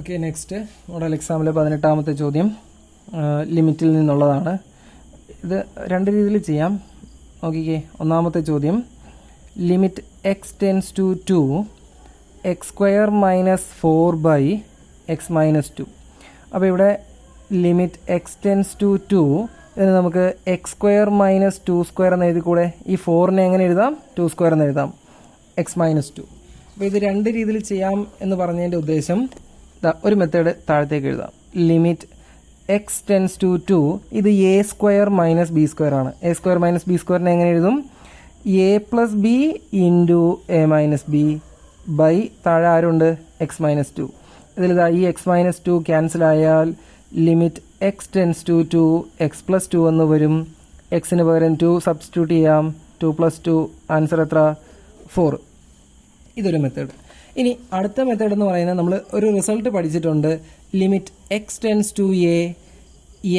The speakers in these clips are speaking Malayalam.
ഓക്കെ, നെക്സ്റ്റ് മോഡൽ എക്സാമിലെ 18ാമത്തെ ചോദ്യം ലിമിറ്റിൽ നിന്നുള്ളതാണ്. ഇത് രണ്ട് രീതിയിൽ ചെയ്യാം. നോക്കിക്കേ, ഒന്നാമത്തെ ചോദ്യം limit x tends to 2 x square minus 4/x-2. അപ്പോൾ ഇവിടെ ലിമിറ്റ് എക്സ് ടെൻസ് ടു 2 ഇതിന് നമുക്ക് എക്സ് സ്ക്വയർ മൈനസ് 2 സ്ക്വയർ എന്ന് എഴുതി കൂടെ. ഈ 4നെ എങ്ങനെ എഴുതാം? 2 സ്ക്വയർ എന്ന് എഴുതാം, x-2. അപ്പോൾ ഇത് രണ്ട് രീതിയിൽ ചെയ്യാം എന്ന് പറഞ്ഞതിൻ്റെ ഉദ്ദേശം ഒരു മെത്തേഡ് താഴത്തേക്ക് എഴുതാം. ലിമിറ്റ് എക്സ് ടെൻസ് ടു 2 ഇത് a square minus b square ആണ്. എ സ്ക്വയർ മൈനസ് ബി സ്ക്വയറിനെ എങ്ങനെ എഴുതും? A plus B into A minus b by താഴെ ആരുണ്ട്? x-2. ഇതിലിതാ ഈ x-2 ക്യാൻസൽ ആയാൽ limit x tends to 2 x plus 2 എന്ന് വരും. എക്സിന് പകരം 2 സബ്സ്റ്റിറ്റ്യൂട്ട് ചെയ്യാം. 2 + 2 ആൻസർ എത്ര? 4. ഇതൊരു മെത്തേഡ്. ഇനി അടുത്ത മെത്തേഡ് എന്ന് പറയുന്നത് നമ്മൾ ഒരു റിസൾട്ട് പഠിച്ചിട്ടുണ്ട്. Limit x tends to a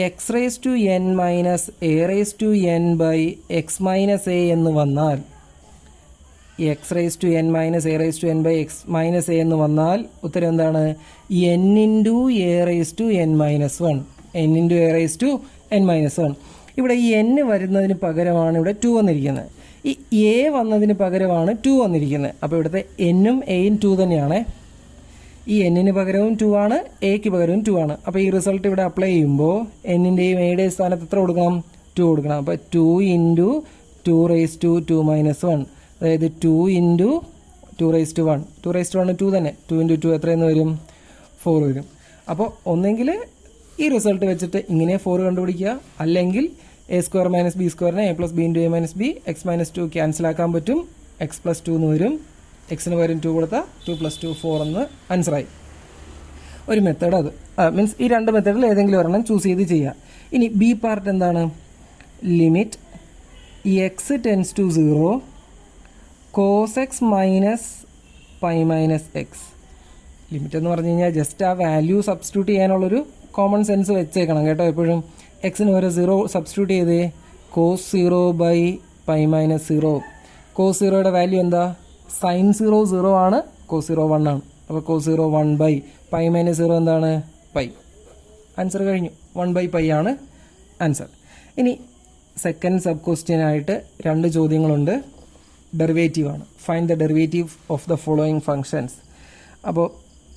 x raise to n minus a raise to n by x minus a എന്ന് വന്നാൽ, x raise to n minus a raise to n by x minus a എന്ന് വന്നാൽ ഉത്തരം എന്താണ്? N into a raise to n minus 1. N into a raise to n minus 1. ഇവിടെ ഈ എൻ വരുന്നതിന് പകരമാണ് ഇവിടെ 2 വന്നിരിക്കുന്നത്. ഈ എ വന്നതിന് പകരമാണ് 2 വന്നിരിക്കുന്നത്. അപ്പോൾ ഇവിടുത്തെ എന്നും എയും 2 തന്നെയാണ്. ഈ എന്നിന് പകരവും 2 ആണ്, എക്ക് പകരവും 2 ആണ്. അപ്പോൾ ഈ റിസൾട്ട് ഇവിടെ അപ്ലൈ ചെയ്യുമ്പോൾ എന്നിൻ്റെയും എയുടെയും സ്ഥാനത്ത് എത്ര കൊടുക്കണം? 2 കൊടുക്കണം. അപ്പോൾ 2 ഇൻറ്റു 2 റേസ് ടു 2 മൈനസ് 1, അതായത് 2 into 2 raise to 1. 2 raise to 1 2 തന്നെ. 2 ഇൻറ്റു 2 എത്രയെന്ന് വരും? 4 വരും. അപ്പോൾ ഒന്നെങ്കിൽ ഈ റിസൾട്ട് വെച്ചിട്ട് ഇങ്ങനെ 4 കണ്ടുപിടിക്കുക, അല്ലെങ്കിൽ എ സ്ക്വയർ മൈനസ് ബി സ്ക്വയറിനെ A plus B into A minus B x-2 ക്യാൻസലാക്കാൻ പറ്റും. x + 2 എന്ന് വരും. എക്സിന് പകരം 2 കൊടുത്താൽ 2 + 2 4 എന്ന് ആൻസറായി. ഒരു മെത്തേഡ് അത് മീൻസ് ഈ രണ്ട് മെത്തേഡിൽ ഏതെങ്കിലും ഒരെണ്ണം ചൂസ് ചെയ്ത് ചെയ്യുക. ഇനി ബി പാർട്ട് എന്താണ്? Limit x tends to 0 cos x minus pi minus x. ലിമിറ്റ് എന്ന് പറഞ്ഞു കഴിഞ്ഞാൽ ജസ്റ്റ് ആ വാല്യൂ സബ്സ്റ്റിറ്റ്യൂട്ട് ചെയ്യാനുള്ളൊരു കോമൺ സെൻസ് വെച്ചേക്കണം കേട്ടോ. എപ്പോഴും എക്സിന് ഒരു 0 സബ്സ്റ്റിറ്റ്യൂട്ട് ചെയ്തേ. cos 0/π minus 0. cos 0യുടെ വാല്യൂ എന്താ? sin 0 0 ആണ്, cos 0 1 ആണ്. അപ്പോൾ cos 0 1/π മൈനസ് 0 എന്താണ്? പൈ. ആൻസർ കഴിഞ്ഞു. 1/π ആണ് ആൻസർ. ഇനി സെക്കൻഡ് സബ് ക്വസ്റ്റ്യൻ ആയിട്ട് രണ്ട് ചോദ്യങ്ങളുണ്ട്. ഡെറിവേറ്റീവ് ആണ്. Find the derivative of the following functions. അപ്പോൾ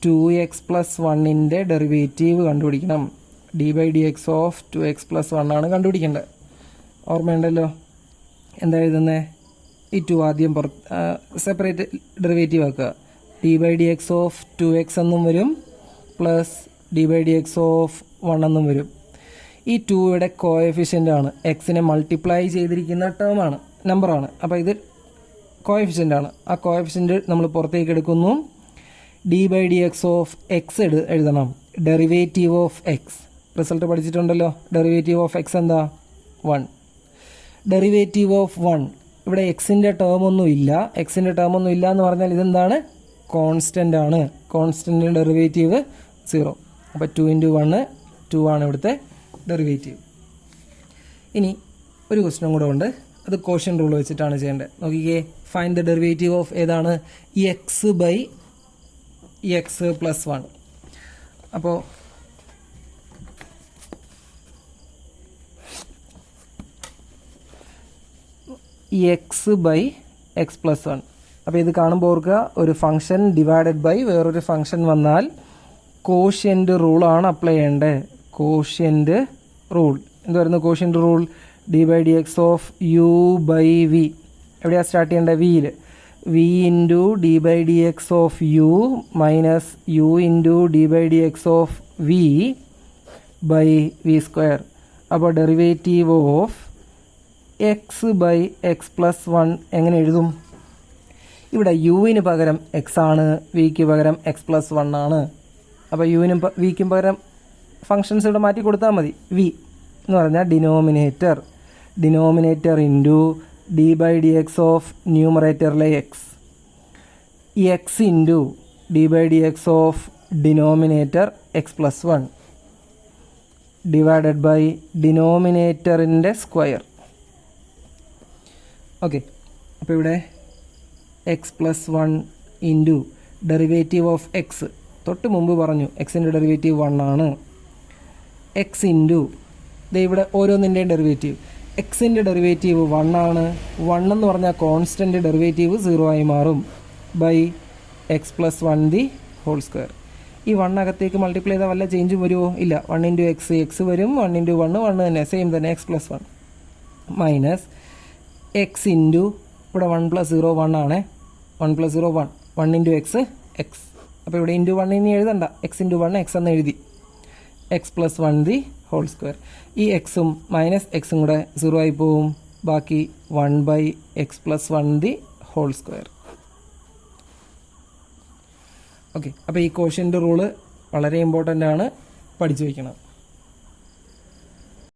2x + 1ൻ്റെ ഡെറിവേറ്റീവ് കണ്ടുപിടിക്കണം. d/dx ഓഫ് 2x + 1 ആണ് കണ്ടുപിടിക്കേണ്ടത്. ഓർമ്മയുണ്ടല്ലോ എന്താ എഴുതുന്നത്? ഈ 2 ആദ്യം സെപ്പറേറ്റ് ഡെറിവേറ്റീവ് ആക്കുക. d/dx ഓഫ് 2x എന്നും വരും, പ്ലസ് d/dx ഓഫ് 1 എന്നും വരും. ഈ 2യുടെ കോഎഫിഷ്യൻ്റ് ആണ്. എക്സിനെ മൾട്ടിപ്ലൈ ചെയ്തിരിക്കുന്ന ടേമാണ്, നമ്പറാണ്. അപ്പോൾ ഇത് കോഎഫിഷ്യൻ്റ് ആണ്. ആ കോഎഫിഷ്യൻ്റ് നമ്മൾ പുറത്തേക്ക് എടുക്കുന്നു. d/dx ഓഫ് എക്സ് എഴുതണം. ഡെറിവേറ്റീവ് ഓഫ് എക്സ് റിസൾട്ട് പഠിച്ചിട്ടുണ്ടല്ലോ. ഡെറിവേറ്റീവ് ഓഫ് എക്സ് എന്താ? 1. ഡെറിവേറ്റീവ് ഓഫ് 1 ഇവിടെ എക്സിൻ്റെ ടേമൊന്നും ഇല്ല. എക്സിൻ്റെ ടേമൊന്നും ഇല്ല എന്ന് പറഞ്ഞാൽ ഇതെന്താണ്? കോൺസ്റ്റൻ്റ് ആണ്. Constant derivative 0. അപ്പോൾ 2 ഇൻറ്റു 1 2 ആണ് ഇവിടുത്തെ ഡെറിവേറ്റീവ്. ഇനി ഒരു ക്വസ്റ്റ്യൻ കൂടെ ഉണ്ട്. അത് കോഷ്യൻ റൂൾ വെച്ചിട്ടാണ് ചെയ്യേണ്ടത്. നോക്കിക്കേ, ഫൈൻഡ് ദ ഡെറിവേറ്റീവ് ഓഫ് ഏതാണ്? x/x + 1. അപ്പോൾ x/x + 1. അപ്പോൾ ഇത് കാണുമ്പോൾ ഓർക്കുക, ഒരു ഫംഗ്ഷൻ ഡിവൈഡഡ് ബൈ വേറൊരു ഫംഗ്ഷൻ വന്നാൽ കോഷ്യൻ്റ് റൂളാണ് അപ്ലൈ ചെയ്യേണ്ടത്. കോഷ്യൻ്റ് റൂൾ എന്തായിരുന്നു? Quotient rule d/dx of u/v. എവിടെയാണ് സ്റ്റാർട്ട് ചെയ്യേണ്ടത്? വിയിൽ. v into d/dx of u minus u into d/dx of v by v square. അപ്പോൾ ഡെറിവേറ്റീവ് ഓഫ് x/x + 1 എങ്ങനെ എഴുതും? ഇവിടെ യുവിന് പകരം x ആണ്, വിക്ക് പകരം x + 1 ആണ്. അപ്പോൾ യുവിനും വിക്കും പകരം ഫങ്ഷൻസ് ഇവിടെ മാറ്റി കൊടുത്താൽ മതി. വി എന്ന് പറഞ്ഞാൽ ഡിനോമിനേറ്റർ ഇൻറ്റു d/dx ഓഫ് ന്യൂമറേറ്ററിലെ x into d/dx of denominator x + 1 divided by ഡിനോമിനേറ്ററിൻ്റെ സ്ക്വയർ. ഓക്കെ, അപ്പോൾ ഇവിടെ x + 1 into derivative of X തൊട്ട് മുമ്പ് പറഞ്ഞു എക്സിൻ്റെ ഡെറിവേറ്റീവ് 1 ആണ്. എക്സ് ഇൻറ്റു ഇവിടെ ഓരോന്നിൻ്റെയും ഡെറിവേറ്റീവ്. എക്സിൻ്റെ ഡെറിവേറ്റീവ് 1 ആണ്. 1 എന്ന് പറഞ്ഞാൽ കോൺസ്റ്റൻ്റ് ഡെറിവേറ്റീവ് 0 ആയി മാറും. By x plus 1 the whole square. ഈ 1 അകത്തേക്ക് മൾട്ടിപ്ലൈ ചെയ്താൽ വല്ല ചേഞ്ചും വരുമോ? ഇല്ല. 1 ഇൻറ്റു എക്സ് വരും. 1 ഇൻറ്റു 1 തന്നെ, സെയിം തന്നെ, X plus 1 minus X into ഇവിടെ 1 പ്ലസ് 0 1 ആണ്. 1 പ്ലസ് 0 1. 1 into X. അപ്പോൾ ഇവിടെ ഇൻറ്റു 1 ഇനി എഴുതണ്ട, എക്സ് ഇൻറ്റു 1 എക്സ് എന്ന് എഴുതി. X plus 1 the whole square. ഈ എക്സും മൈനസ് എക്സും കൂടെ 0 ആയി പോവും. ബാക്കി 1 by x plus 1 the whole square. Okay, അപ്പോൾ ഈ കോഷ്യൻ്റ് റൂള് വളരെ ഇമ്പോർട്ടൻ്റ് ആണ്, പഠിച്ചു വയ്ക്കണം.